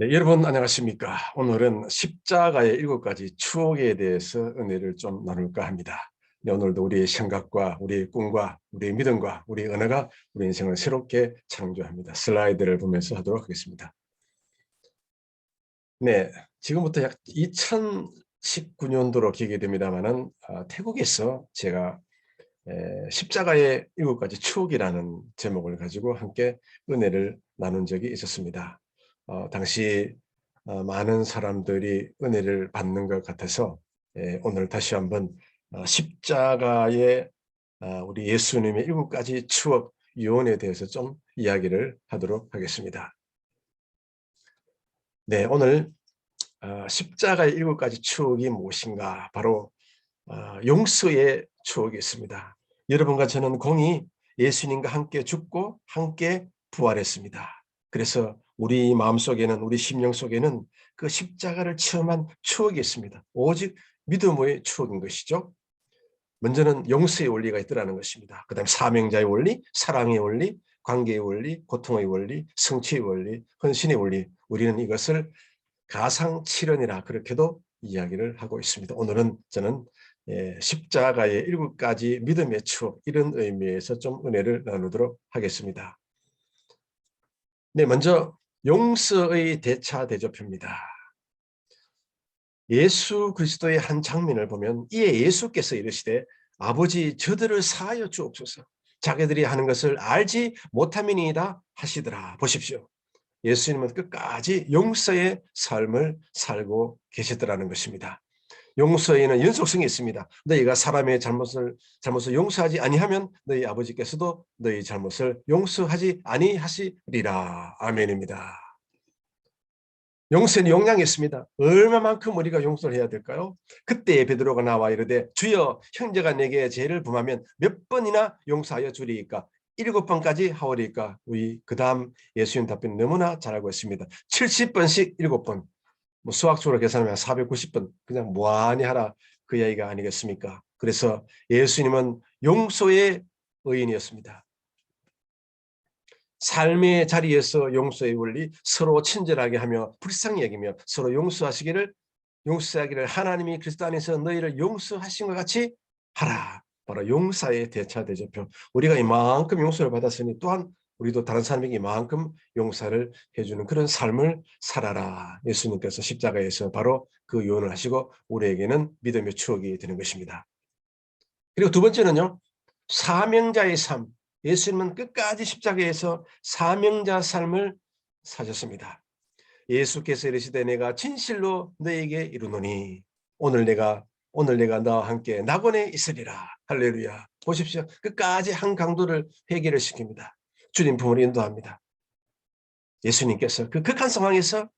네, 여러분 안녕하십니까? 오늘은 십자가의 7가지 추억에 대해서 은혜를 좀 나눌까 합니다. 네, 오늘도 우리의 생각과 우리의 꿈과 우리의 믿음과 우리의 언어가 우리 인생을 새롭게 창조합니다. 슬라이드를 보면서 하도록 하겠습니다. 네, 지금부터 약 2019년도로 기억이 됩니다만은 태국에서 제가 십자가의 7가지 추억이라는 제목을 가지고 함께 은혜를 나눈 적이 있었습니다. 당시 많은 사람들이 은혜를 받는 것 같아서 오늘 다시 한번 십자가의 우리 예수님의 7가지 추억 유언에 대해서 좀 이야기를 하도록 하겠습니다. 네, 오늘 십자가의 7가지 추억이 무엇인가? 바로 용서의 추억이 있습니다. 여러분과 저는 공히 예수님과 함께 죽고 함께 부활했습니다. 그래서 우리 마음속에는, 우리 심령 속에는 그 십자가를 체험한 추억이 있습니다. 오직 믿음의 추억인 것이죠. 먼저는 용서의 원리가 있더라는 것입니다. 그 다음에 사명자의 원리, 사랑의 원리, 관계의 원리, 고통의 원리, 성취의 원리, 헌신의 원리. 우리는 이것을 가상칠언이라 그렇게도 이야기를 하고 있습니다. 오늘은 저는 십자가의 7가지 믿음의 추억, 이런 의미에서 좀 은혜를 나누도록 하겠습니다. 네, 먼저 용서의 대차 대조표입니다. 예수 그리스도의 한 장면을 보면 이에 예수께서 이르시되 아버지 저들을 사하여 주옵소서, 자기들이 하는 것을 알지 못함이니이다 하시더라. 보십시오. 예수님은 끝까지 용서의 삶을 살고 계시더라는 것입니다. 용서에는 연속성이 있습니다. 너희가 사람의 잘못을 용서하지 아니하면 너희 아버지께서도 너희 잘못을 용서하지 아니하시리라. 아멘입니다. 용서는 용량이 있습니다. 얼마만큼 우리가 용서를 해야 될까요? 그때 베드로가 나와 이르되 주여 형제가 내게 죄를 범하면 몇 번이나 용서하여 주리이까? 7번까지 하오리이까? 우리 그 다음 예수님 답변 너무나 잘 알고 있습니다. 70번씩 7번. 뭐 수학적으로 계산하면 490번 그냥 무한히 하라, 그 이야기가 아니겠습니까? 그래서 예수님은 용서의 의인이었습니다. 삶의 자리에서 용서의 원리, 서로 친절하게 하며 불쌍히 여기며 서로 용서하기를 하나님이 그리스도 안에서 너희를 용서하신 것 같이 하라. 바로 용사의 대차 대조표. 우리가 이만큼 용서를 받았으니 또한 우리도 다른 사람에게 이만큼 용서를 해주는 그런 삶을 살아라. 예수님께서 십자가에서 바로 그 요원을 하시고 우리에게는 믿음의 추억이 되는 것입니다. 그리고 두 번째는요, 사명자의 삶. 예수님은 끝까지 십자가에서 사명자 삶을 사셨습니다. 예수께서 이르시되 내가 진실로 너에게 이르노니 오늘 내가 너와 함께 낙원에 있으리라. 할렐루야. 보십시오. 끝까지 한 강도를 회개를 시킵니다. 주님 품으로 인도합니다. 예수님께서 그 극한 상황에서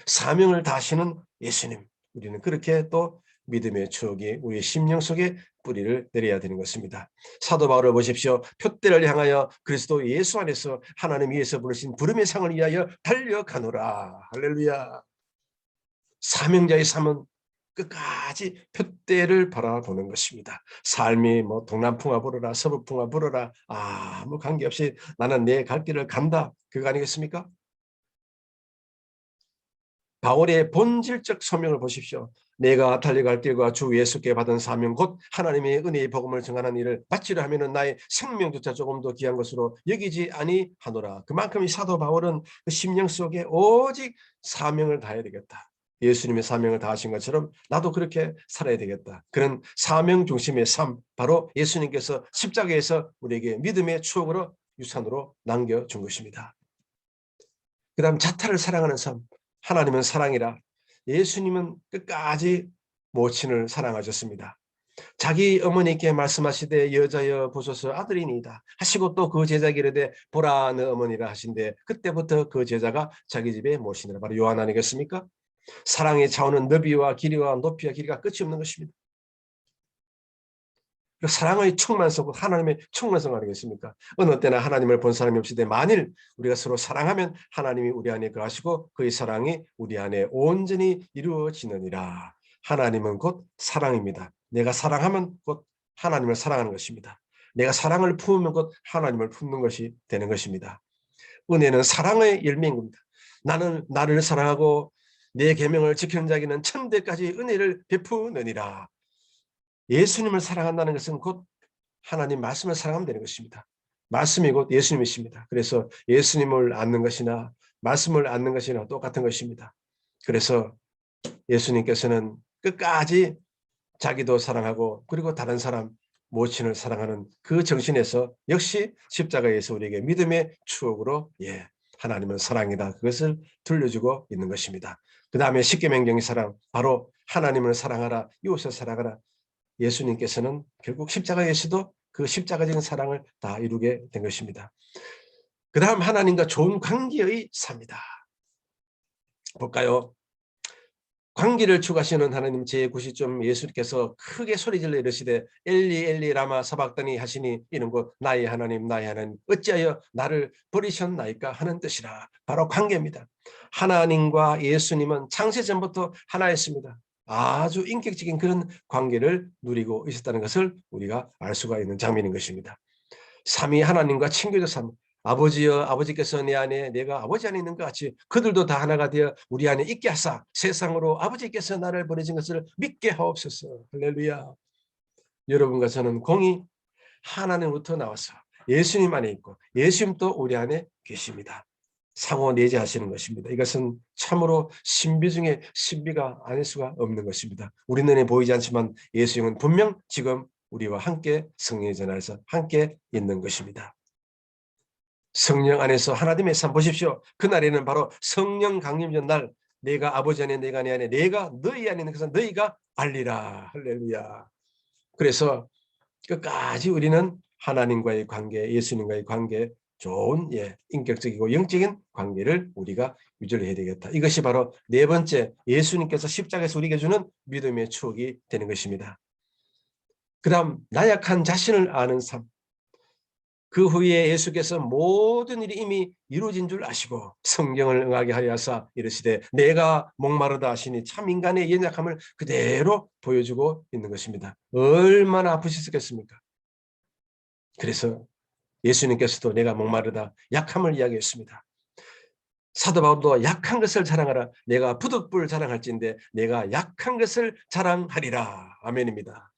사명을 다하시는 예수님. 우리는 그렇게 또 믿음의 추억이 우리의 심령 속에 뿌리를 내려야 되는 것입니다. 사도 바울을 보십시오. 표대를 향하여 그리스도 예수 안에서 하나님 위에서 부르신 부름의 상을 위하여 달려가노라. 할렐루야. 사명자의 삶은 끝까지 표대를 바라보는 것입니다. 삶이 뭐 동남풍아 불어라 서북풍아 불어라 아무 관계없이 나는 내 갈 길을 간다, 그거 아니겠습니까? 바울의 본질적 소명을 보십시오. 내가 달려갈 길과 주 예수께 받은 사명 곧 하나님의 은혜의 복음을 전하는 일을 마치려 하면은 나의 생명조차 조금 더 귀한 것으로 여기지 아니하노라. 그만큼 이 사도 바울은 그 심령 속에 오직 사명을 다해야 되겠다. 예수님의 사명을 다하신 것처럼 나도 그렇게 살아야 되겠다. 그런 사명 중심의 삶, 바로 예수님께서 십자가에서 우리에게 믿음의 추억으로 유산으로 남겨준 것입니다. 그 다음 자타를 사랑하는 삶. 하나님은 사랑이라 예수님은 끝까지 모친을 사랑하셨습니다. 자기 어머니께 말씀하시되 여자여 보소서 아들이니이다 하시고 또 그 제자에게 이르되 보라 너 어머니라 하신데 그때부터 그 제자가 자기 집에 모시니라. 바로 요한 아니겠습니까? 사랑의 차원은 너비와 길이와 높이와 길이가 끝이 없는 것입니다. 사랑의 충만성, 하나님의 충만성 아니겠습니까? 어느 때나 하나님을 본 사람이 없이 돼 만일 우리가 서로 사랑하면 하나님이 우리 안에 거하시고 그의 사랑이 우리 안에 온전히 이루어지느니라. 하나님은 곧 사랑입니다. 내가 사랑하면 곧 하나님을 사랑하는 것입니다. 내가 사랑을 품으면 곧 하나님을 품는 것이 되는 것입니다. 은혜는 사랑의 열매인 겁니다. 나는 나를 사랑하고 내 계명을 지키는 자에게는 천대까지 은혜를 베푸느니라. 예수님을 사랑한다는 것은 곧 하나님 말씀을 사랑하면 되는 것입니다. 말씀이 곧 예수님이십니다. 그래서 예수님을 아는 것이나 말씀을 아는 것이나 똑같은 것입니다. 그래서 예수님께서는 끝까지 자기도 사랑하고 그리고 다른 사람 모친을 사랑하는 그 정신에서 역시 십자가에서 우리에게 믿음의 추억으로 하나님은 사랑이다, 그것을 들려주고 있는 것입니다. 그 다음에 십계명적인 사랑, 바로 하나님을 사랑하라, 이웃을 사랑하라. 예수님께서는 결국 십자가에서도 그 십자가적인 사랑을 다 이루게 된 것입니다. 그 다음 하나님과 좋은 관계의 삶이다. 볼까요? 관계를 추구하시는 하나님 제90점 예수님께서 크게 소리질러 이르시되 엘리 엘리 라마 사박다니 하시니 이는 곧 나의 하나님 나의 하나님 어찌하여 나를 버리셨나이까 하는 뜻이라. 바로 관계입니다. 하나님과 예수님은 창세전부터 하나였습니다. 아주 인격적인 그런 관계를 누리고 있었다는 것을 우리가 알 수가 있는 장면인 것입니다. 삼위 하나님과 친교적 삶. 아버지여, 아버지께서 내 안에 내가 아버지 안에 있는 것 같이 그들도 다 하나가 되어 우리 안에 있게 하사 세상으로 아버지께서 나를 보내신 것을 믿게 하옵소서. 할렐루야. 여러분과 저는 공이 하나님부터 나와서 예수님 안에 있고 예수님도 우리 안에 계십니다. 상호 내재하시는 것입니다. 이것은 참으로 신비 중에 신비가 아닐 수가 없는 것입니다. 우리 눈에 보이지 않지만 예수님은 분명 지금 우리와 함께 성령의 전하에서 함께 있는 것입니다. 성령 안에서 하나님의 삶 보십시오. 그날에는 바로 성령 강림 전날 내가 아버지 안에 내가 내 안에 내가 너희 안에 있는 것은 너희가 알리라. 할렐루야. 그래서 끝까지 우리는 하나님과의 관계, 예수님과의 관계, 좋은 인격적이고 영적인 관계를 우리가 유지를 해야 되겠다. 이것이 바로 네 번째 예수님께서 십자가에서 우리에게 주는 믿음의 추억이 되는 것입니다. 그 다음 나약한 자신을 아는 삶. 그 후에 예수께서 모든 일이 이미 이루어진 줄 아시고 성경을 응하게 하려 하사 이르시되 내가 목마르다 하시니 참 인간의 연약함을 그대로 보여주고 있는 것입니다. 얼마나 아프셨겠습니까? 그래서 예수님께서도 내가 목마르다 약함을 이야기했습니다. 사도 바울도 약한 것을 자랑하라. 내가 부득불 자랑할진대 내가 약한 것을 자랑하리라. 아멘입니다.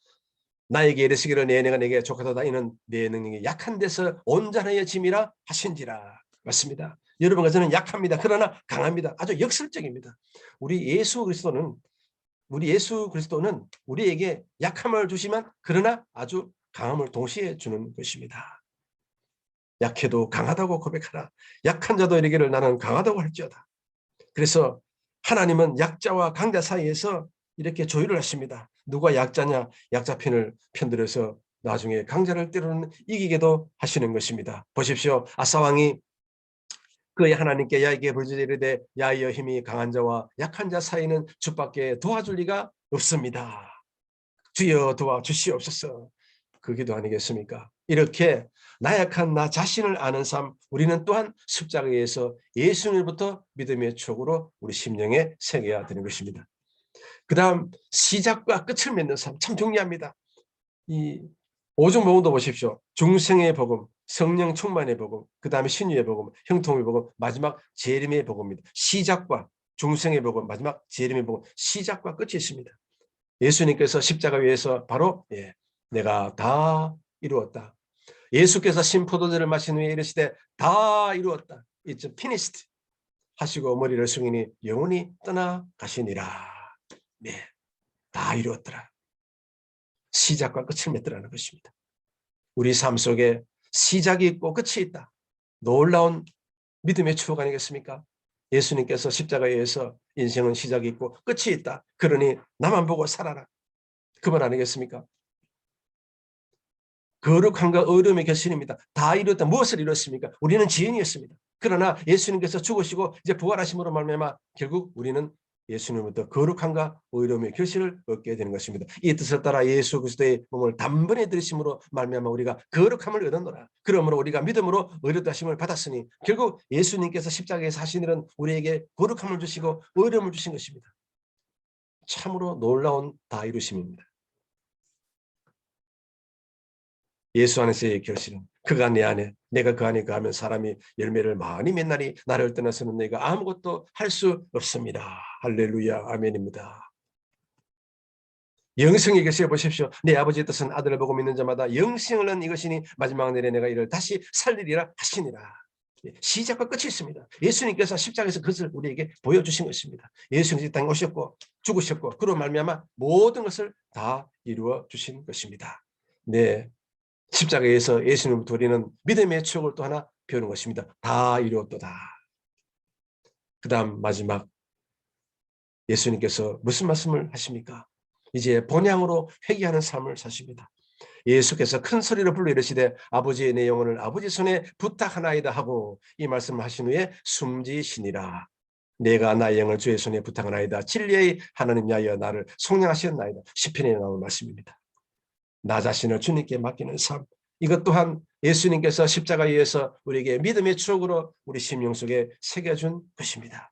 나에게 이르시기를 내가 내게 족하다 이는 내 능력이 약한 데서 온전하여 짐이라 하신지라. 맞습니다. 여러분과 저는 약합니다. 그러나 강합니다. 아주 역설적입니다. 우리 예수 그리스도는 우리에게 약함을 주시면 그러나 아주 강함을 동시에 주는 것입니다. 약해도 강하다고 고백하라. 약한 자도 이르기를 나는 강하다고 할지어다. 그래서 하나님은 약자와 강자 사이에서 이렇게 조율을 하십니다. 누가 약자냐? 약자 편을 편들어서 나중에 강자를 때로는 이기게도 하시는 것입니다. 보십시오. 아사왕이 그의 하나님께 야에게 부르짖으되 이르되 야여 힘이 강한 자와 약한 자 사이는 주밖에 도와줄 리가 없습니다. 주여 도와주시옵소서. 그 기도 아니겠습니까? 이렇게 나약한 나 자신을 아는 삶, 우리는 또한 십자가에서 예수님부터 믿음의 촉으로 우리 심령에 새겨야 되는 것입니다. 그 다음 시작과 끝을 맺는 삶 참 중요합니다. 이 오종 복음도 보십시오. 중생의 복음, 성령 충만의 복음, 그 다음에 신유의 복음, 형통의 복음, 마지막 재림의 복음입니다. 시작과 중생의 복음, 마지막 재림의 복음, 시작과 끝이 있습니다. 예수님께서 십자가 위에서 바로 내가 다 이루었다. 예수께서 신포도주를 마신 후에 이르시되 다 이루었다. It's finished 하시고 머리를 숙이니 영원히 떠나가시니라. 네, 다 이루었더라. 시작과 끝을 맺더라는 것입니다. 우리 삶 속에 시작이 있고 끝이 있다. 놀라운 믿음의 추억 아니겠습니까? 예수님께서 십자가에 의해서 인생은 시작이 있고 끝이 있다. 그러니 나만 보고 살아라. 그 말 아니겠습니까? 거룩함과 어려움의 결실입니다. 다 이뤘다. 무엇을 이뤘습니까? 우리는 지연이었습니다. 그러나 예수님께서 죽으시고 이제 부활하심으로 말미암아 결국 우리는 예수님부터 거룩함과 어려움의 결실을 얻게 되는 것입니다. 이 뜻을 따라 예수 그리스도의 몸을 단번에 들이심으로 말미암아 우리가 거룩함을 얻었노라. 그러므로 우리가 믿음으로 의롭다심을 받았으니 결국 예수님께서 십자가에서 하신 일은 우리에게 거룩함을 주시고 어려움을 주신 것입니다. 참으로 놀라운 다 이루심입니다. 예수 안에서의 결실은 그가 내 안에 내가 그 안에 거하면 사람이 열매를 많이 맺나니 나를 떠나서는 내가 아무것도 할 수 없습니다. 할렐루야 아멘입니다. 영생의 결실을 보십시오. 내 아버지의 뜻은 아들을 보고 믿는 자마다 영생을 얻는 이것이니 마지막 날에 내가 이를 다시 살리리라 하시니라. 시작과 끝이 있습니다. 예수님께서 십자가에서 그것을 우리에게 보여주신 것입니다. 예수님이 이 땅에 오셨고 죽으셨고 그로 말미암아 모든 것을 다 이루어 주신 것입니다. 네, 십자가에서 예수님부터 우리는 믿음의 추억을 또 하나 배우는 것입니다. 다 이루었도다. 그 다음 마지막 예수님께서 무슨 말씀을 하십니까? 이제 본향으로 회개하는 삶을 사십니다. 예수께서 큰 소리로 불러 이르시되 아버지의 내 영혼을 아버지 손에 부탁하나이다 하고 이 말씀을 하신 후에 숨지시니라. 내가 나의 영을 주의 손에 부탁하나이다. 진리의 하나님 야여 나를 속량하시었나이다. 시편에 나오는 말씀입니다. 나 자신을 주님께 맡기는 삶. 이것 또한 예수님께서 십자가에 의해서 우리에게 믿음의 추억으로 우리 심령 속에 새겨준 것입니다.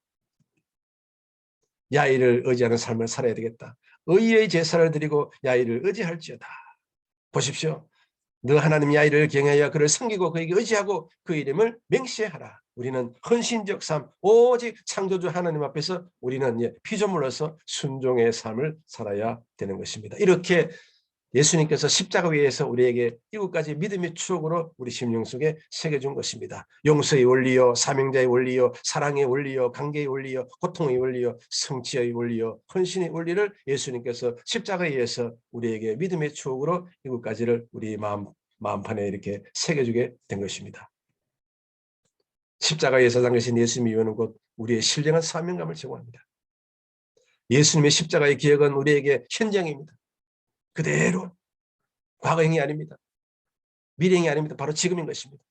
야일을 의지하는 삶을 살아야 되겠다. 의의 제사를 드리고 야일을 의지할지어다. 보십시오. 너 하나님 야일을 경외하여 그를 섬기고 그에게 의지하고 그 이름을 맹세하라. 우리는 헌신적 삶, 오직 창조주 하나님 앞에서 우리는 피조물로서 순종의 삶을 살아야 되는 것입니다. 이렇게 예수님께서 십자가 위에서 우리에게 이것까지 믿음의 추억으로 우리 심령 속에 새겨준 것입니다. 용서의 원리요, 사명자의 원리요, 사랑의 원리요, 관계의 원리요, 고통의 원리요, 성취의 원리요, 헌신의 원리를 예수님께서 십자가에 의해서 우리에게 믿음의 추억으로 이것까지를 우리 마음판에 이렇게 새겨주게 된 것입니다. 십자가에서 당하신 예수님의 유언은 곧 우리의 신령한 사명감을 제공합니다. 예수님의 십자가의 기억은 우리에게 현장입니다. 그대로 과거행이 아닙니다. 미래행이 아닙니다. 바로 지금인 것입니다.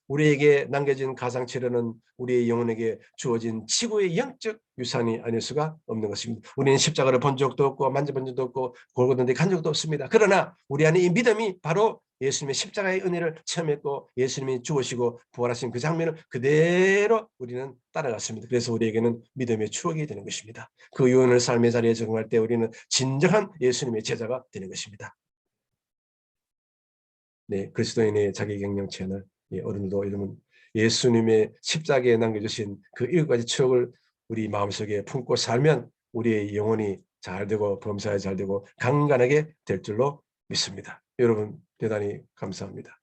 우리에게 남겨진 가상치료는 우리의 영혼에게 주어진 지구의 영적 유산이 아닐 수가 없는 것입니다. 우리는 십자가를 본 적도 없고 만져본 적도 없고 골고루 간 적도 없습니다. 그러나 우리 안에 이 믿음이 바로 예수님의 십자가의 은혜를 체험했고 예수님이 죽으시고 부활하신 그 장면을 그대로 우리는 따라갔습니다. 그래서 우리에게는 믿음의 추억이 되는 것입니다. 그 유언을 삶의 자리에 적용할 때 우리는 진정한 예수님의 제자가 되는 것입니다. 네, 그리스도인의 자기경영 채널 어른도 이러면 예수님의 십자가에 남겨주신 그 7가지 추억을 우리 마음속에 품고 살면 우리의 영혼이 잘되고 범사에 잘되고 강건하게 될 줄로 믿습니다. 여러분 대단히 감사합니다.